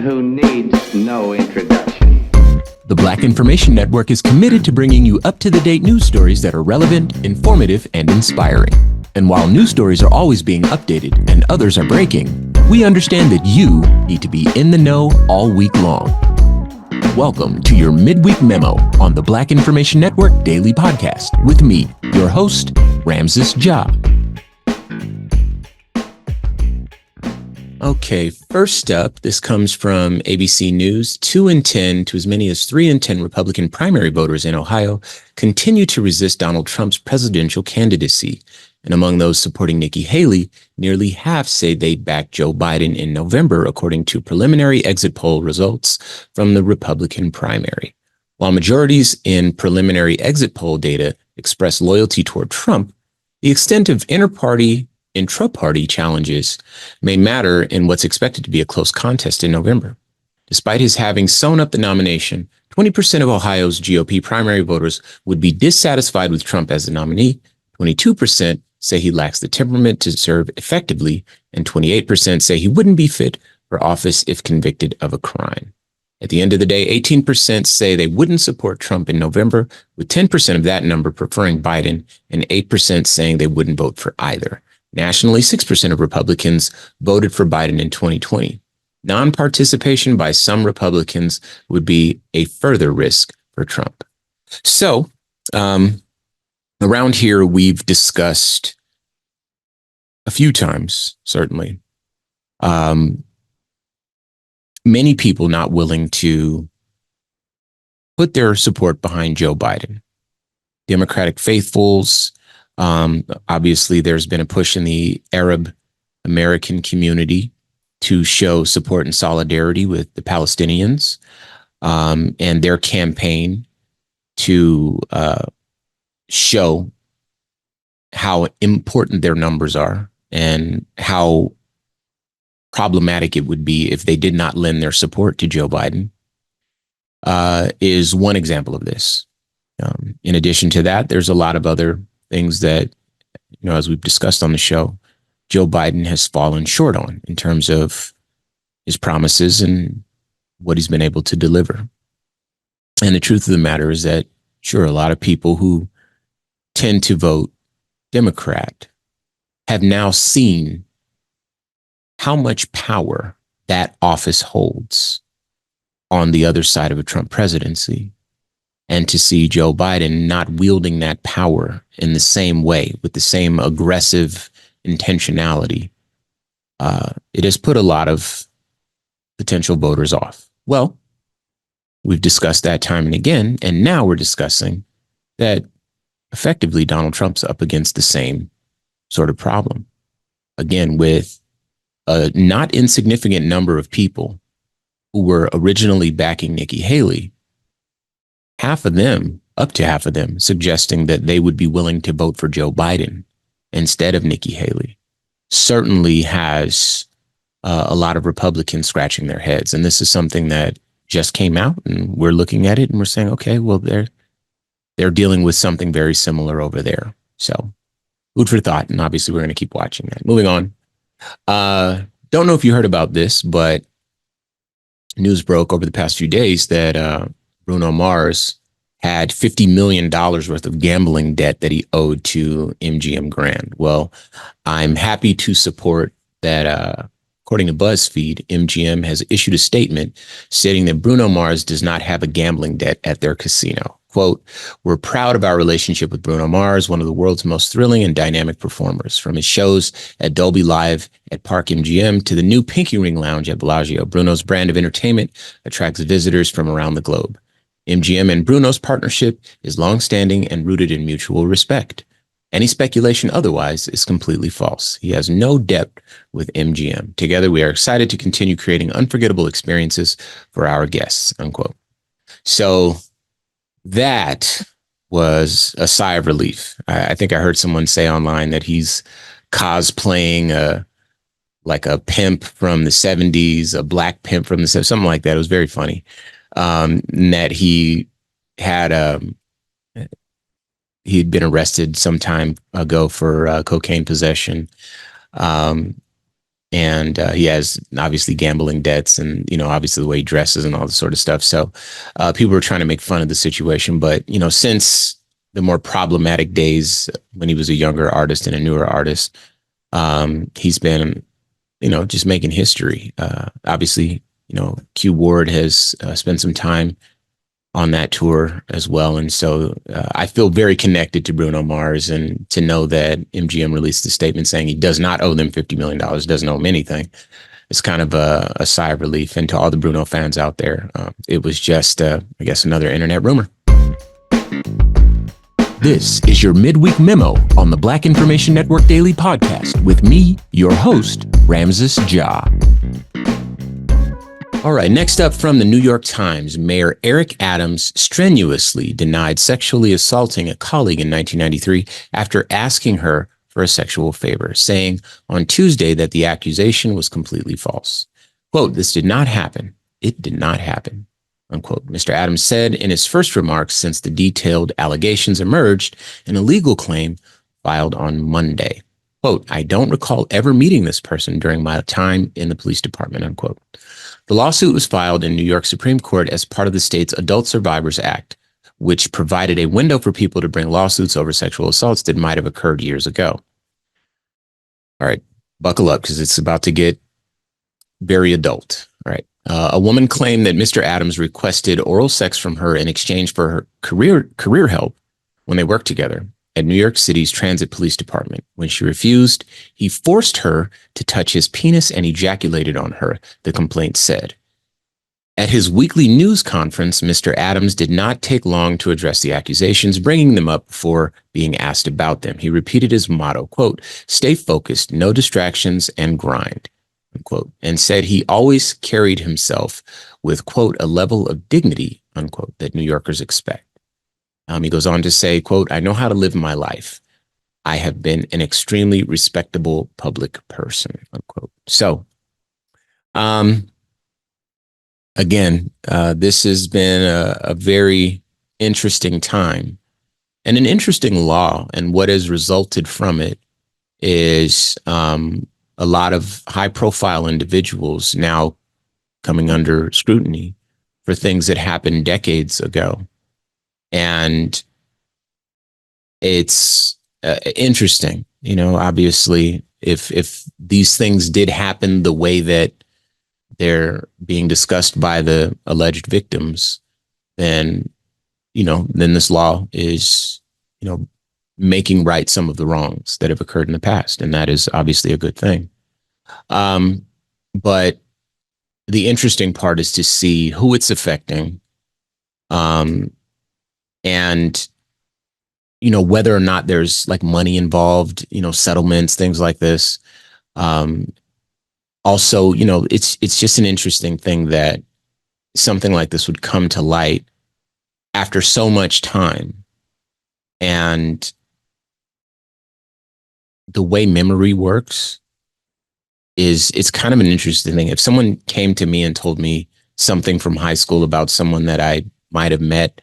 who needs no introduction. The Black Information Network is committed to bringing you up-to-the-date news stories that are relevant, informative, and inspiring. And while news stories are always being updated and others are breaking, we understand that you need to be in the know all week long. Welcome to your midweek memo on the Black Information Network Daily Podcast with me, your host, Ramses Ja. Okay, first up, this comes from ABC News. 2 in 10 to as many as 3 in 10 Republican primary voters in Ohio continue to resist Donald Trump's presidential candidacy. And among those supporting Nikki Haley, nearly half say they'd back Joe Biden in November, according to preliminary exit poll results from the Republican primary. While majorities in preliminary exit poll data express loyalty toward Trump, the extent of intra-party challenges may matter in what's expected to be a close contest in November. Despite his having sewn up the nomination, 20% of Ohio's GOP primary voters would be dissatisfied with Trump as the nominee, 22% say he lacks the temperament to serve effectively, and 28% say he wouldn't be fit for office if convicted of a crime. At the end of the day, 18% say they wouldn't support Trump in November, with 10% of that number preferring Biden and 8% saying they wouldn't vote for either. Nationally, 6% of Republicans voted for Biden in 2020. Non-participation by some Republicans would be a further risk for Trump. So, around here, we've discussed a few times, certainly, many people not willing to put their support behind Joe Biden. Democratic faithfuls. Obviously, there's been a push in the Arab American community to show support and solidarity with the Palestinians and their campaign to show how important their numbers are and how problematic it would be if they did not lend their support to Joe Biden, is one example of this. In addition to that, there's a lot of other things that, as we've discussed on the show, Joe Biden has fallen short on in terms of his promises and what he's been able to deliver. And the truth of the matter is that, sure, a lot of people who tend to vote Democrat have now seen how much power that office holds on the other side of a Trump presidency. And to see Joe Biden not wielding that power in the same way, with the same aggressive intentionality, it has put a lot of potential voters off. Well, we've discussed that time and again, and now we're discussing that effectively Donald Trump's up against the same sort of problem. Again, with a not insignificant number of people who were originally backing Nikki Haley, up to half of them, suggesting that they would be willing to vote for Joe Biden instead of Nikki Haley, certainly has a lot of Republicans scratching their heads. And this is something that just came out, and we're looking at it and we're saying, okay, well, they're dealing with something very similar over there. So food for thought. And obviously we're going to keep watching that. Moving on. Don't know if you heard about this, but news broke over the past few days that Bruno Mars had $50 million worth of gambling debt that he owed to MGM Grand. Well, I'm happy to support that. According to BuzzFeed, MGM has issued a statement stating that Bruno Mars does not have a gambling debt at their casino. Quote, "We're proud of our relationship with Bruno Mars, one of the world's most thrilling and dynamic performers. From his shows at Dolby Live at Park MGM to the new Pinky Ring Lounge at Bellagio, Bruno's brand of entertainment attracts visitors from around the globe. MGM and Bruno's partnership is longstanding and rooted in mutual respect. Any speculation otherwise is completely false. He has no debt with MGM. Together, we are excited to continue creating unforgettable experiences for our guests," unquote. So that was a sigh of relief. I think I heard someone say online that he's cosplaying like a pimp from the 70s, a black pimp from the 70s, something like that. It was very funny. And that he had he'd been arrested some time ago for cocaine possession. And he has obviously gambling debts and, obviously the way he dresses and all this sort of stuff. So people were trying to make fun of the situation. But, since the more problematic days when he was a younger artist and a newer artist, he's been, just making history. Obviously, Q Ward has spent some time on that tour as well. And so I feel very connected to Bruno Mars, and to know that MGM released a statement saying he does not owe them $50 million, doesn't owe them anything. It's kind of a sigh of relief. And to all the Bruno fans out there, it was just, I guess, another internet rumor. This is your midweek memo on the Black Information Network Daily Podcast with me, your host, Ramses Ja. All right, next up from the New York Times, Mayor Eric Adams strenuously denied sexually assaulting a colleague in 1993 after asking her for a sexual favor, saying on Tuesday that the accusation was completely false. Quote, "This did not happen. It did not happen," unquote. Mr. Adams said in his first remarks since the detailed allegations emerged in a legal claim filed on Monday. Quote, "I don't recall ever meeting this person during my time in the police department," unquote. The lawsuit was filed in New York Supreme Court as part of the state's Adult Survivors Act, which provided a window for people to bring lawsuits over sexual assaults that might have occurred years ago. All right, buckle up because it's about to get very adult. All right. A woman claimed that Mr. Adams requested oral sex from her in exchange for her career help when they worked together at New York City's Transit Police Department. When she refused, he forced her to touch his penis and ejaculated on her, the complaint said. At his weekly news conference, Mr. Adams did not take long to address the accusations, bringing them up before being asked about them. He repeated his motto, quote, "Stay focused, no distractions, and grind," unquote, and said he always carried himself with, quote, "a level of dignity," unquote, that New Yorkers expect. He goes on to say, quote, "I know how to live my life. I have been an extremely respectable public person," unquote. So, again, this has been a very interesting time and an interesting law. And what has resulted from it is a lot of high profile individuals now coming under scrutiny for things that happened decades ago. And it's interesting, obviously, if these things did happen the way that they're being discussed by the alleged victims, then this law is, making right some of the wrongs that have occurred in the past. And that is obviously a good thing. But the interesting part is to see who it's affecting. And, whether or not there's like money involved, settlements, things like this. Also, it's just an interesting thing that something like this would come to light after so much time. And the way memory works is, it's kind of an interesting thing. If someone came to me and told me something from high school about someone that I might have met,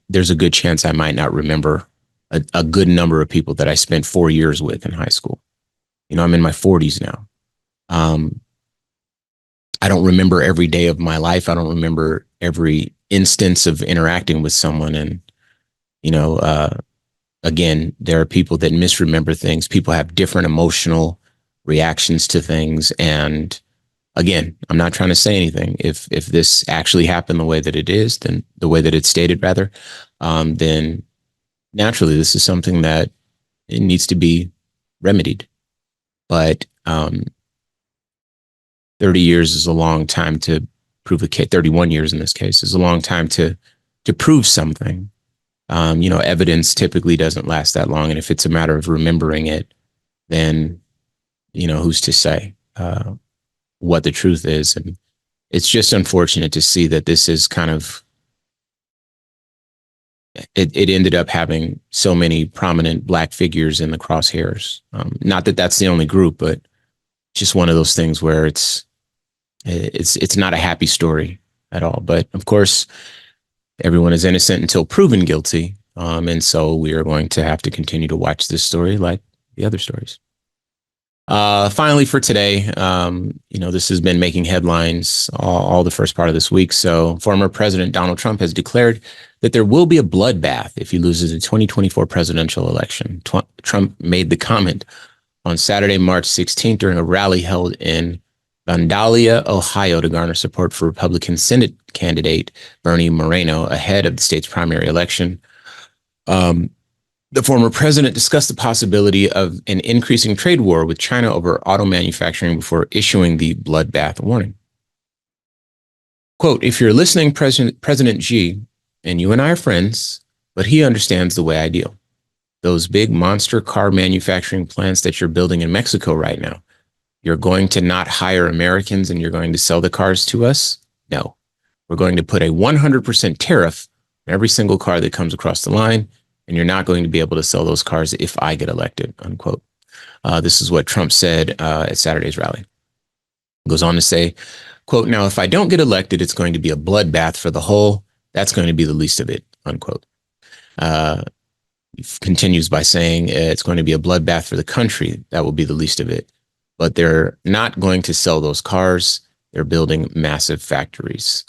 there's a good chance I might not remember a good number of people that I spent 4 years with in high school. I'm in my 40s now. I don't remember every day of my life. I don't remember every instance of interacting with someone. And, again, there are people that misremember things. People have different emotional reactions to things. And again, I'm not trying to say anything. If this actually happened the way that it is, then the way that it's stated rather, then naturally this is something that it needs to be remedied. But 30 years is a long time to prove a case. 31 years in this case is a long time to prove something. Evidence typically doesn't last that long. And if it's a matter of remembering it, then, who's to say what the truth is? And it's just unfortunate to see that this is kind of, it ended up having so many prominent Black figures in the crosshairs. Not that that's the only group, but just one of those things where it's not a happy story at all. But of course, everyone is innocent until proven guilty. And so we are going to have to continue to watch this story like the other stories. Finally, for today, this has been making headlines all the first part of this week. So, former President Donald Trump has declared that there will be a bloodbath if he loses the 2024 presidential election. Trump made the comment on Saturday, March 16th, during a rally held in Vandalia, Ohio, to garner support for Republican Senate candidate Bernie Moreno ahead of the state's primary election. The former president discussed the possibility of an increasing trade war with China over auto manufacturing before issuing the bloodbath warning. Quote, if you're listening, President Xi, and you and I are friends, but he understands the way I deal. Those big monster car manufacturing plants that you're building in Mexico right now, you're going to not hire Americans and you're going to sell the cars to us? No. We're going to put a 100% tariff on every single car that comes across the line, and you're not going to be able to sell those cars if I get elected, unquote. This is what Trump said at Saturday's rally. He goes on to say, quote, now, if I don't get elected, it's going to be a bloodbath for the whole. That's going to be the least of it, unquote. He continues by saying it's going to be a bloodbath for the country. That will be the least of it. But they're not going to sell those cars. They're building massive factories.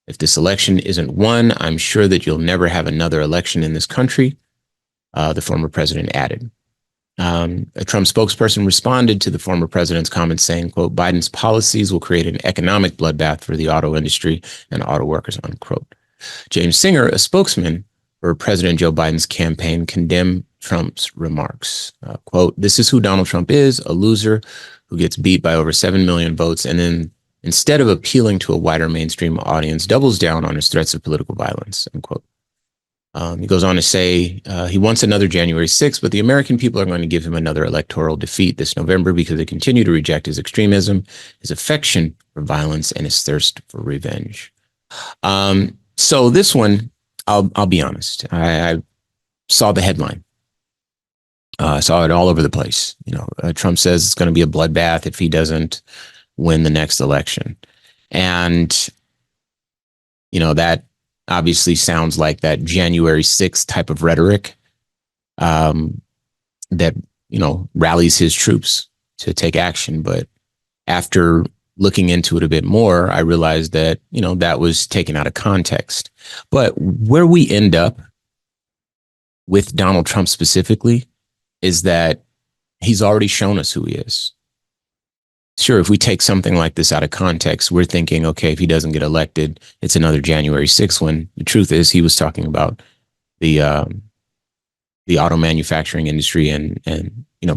If this election isn't won, I'm sure that you'll never have another election in this country, the former president added. A Trump spokesperson responded to the former president's comments saying, quote, Biden's policies will create an economic bloodbath for the auto industry and auto workers, unquote. James Singer, a spokesman for President Joe Biden's campaign, condemned Trump's remarks. Quote, this is who Donald Trump is, a loser who gets beat by over 7 million votes and then, instead of appealing to a wider mainstream audience, doubles down on his threats of political violence, unquote. He goes on to say he wants another January 6th, but the American people are going to give him another electoral defeat this November because they continue to reject his extremism, his affection for violence, and his thirst for revenge. So this one, I'll be honest. I saw the headline. I saw it all over the place. Trump says it's going to be a bloodbath if he doesn't win the next election. And, that obviously sounds like that January 6th type of rhetoric that, rallies his troops to take action. But after looking into it a bit more, I realized that, that was taken out of context. But where we end up with Donald Trump specifically is that he's already shown us who he is. Sure, if we take something like this out of context, we're thinking, okay, if he doesn't get elected, it's another January 6th when the truth is he was talking about the auto manufacturing industry and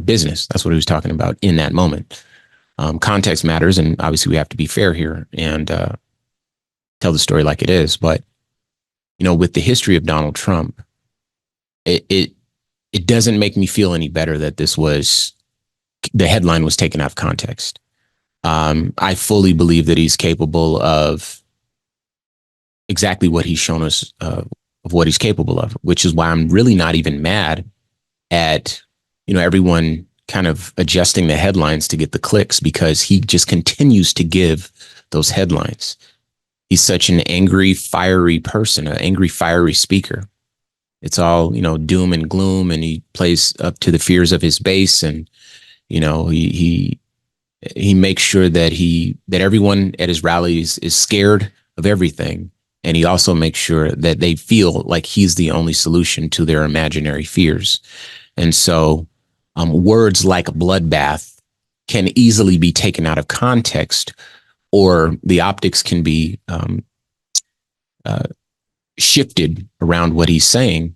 business. That's what he was talking about in that moment. Context matters, and obviously we have to be fair here and tell the story like it is. But with the history of Donald Trump, it doesn't make me feel any better that the headline was taken out of context. I fully believe that he's capable of exactly what he's shown us of what he's capable of, which is why I'm really not even mad at, everyone kind of adjusting the headlines to get the clicks, because he just continues to give those headlines. He's such an angry, fiery person, an angry, fiery speaker. It's all, doom and gloom, and he plays up to the fears of his base, and he makes sure that everyone at his rallies is scared of everything. And he also makes sure that they feel like he's the only solution to their imaginary fears. And so words like bloodbath can easily be taken out of context, or the optics can be shifted around what he's saying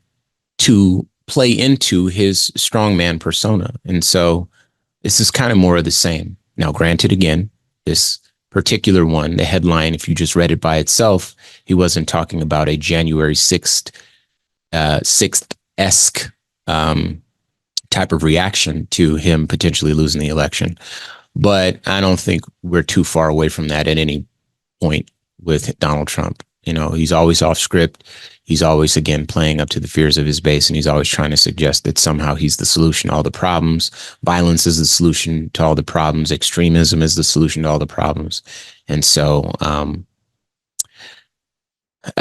to play into his strongman persona. And so this is kind of more of the same. Now, granted, again, this particular one, the headline, if you just read it by itself, he wasn't talking about a January 6th, 6th-esque type of reaction to him potentially losing the election. But I don't think we're too far away from that at any point with Donald Trump. He's always off script. He's always, again, playing up to the fears of his base, and he's always trying to suggest that somehow he's the solution to all the problems. Violence is the solution to all the problems. Extremism is the solution to all the problems. And so,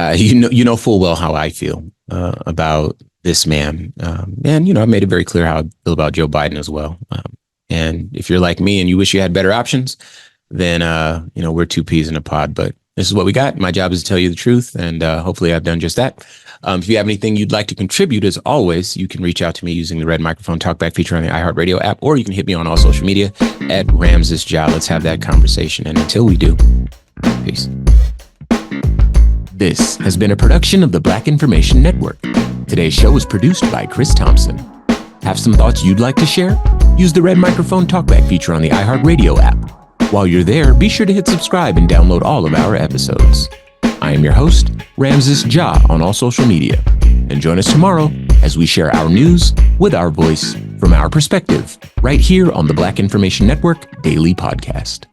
you know full well how I feel about this man. And, I made it very clear how I feel about Joe Biden as well. And if you're like me and you wish you had better options, then, we're two peas in a pod. But this is what we got. My job is to tell you the truth, and hopefully I've done just that. If you have anything you'd like to contribute, as always, you can reach out to me using the red microphone talkback feature on the iHeartRadio app, or you can hit me on all social media at RamsesJa. Let's have that conversation. And until we do, peace. This has been a production of the Black Information Network. Today's show was produced by Chris Thompson. Have some thoughts you'd like to share? Use the red microphone talkback feature on the iHeartRadio app. While you're there, be sure to hit subscribe and download all of our episodes. I am your host, RamsesJa, on all social media. And join us tomorrow as we share our news with our voice, from our perspective, right here on the Black Information Network Daily Podcast.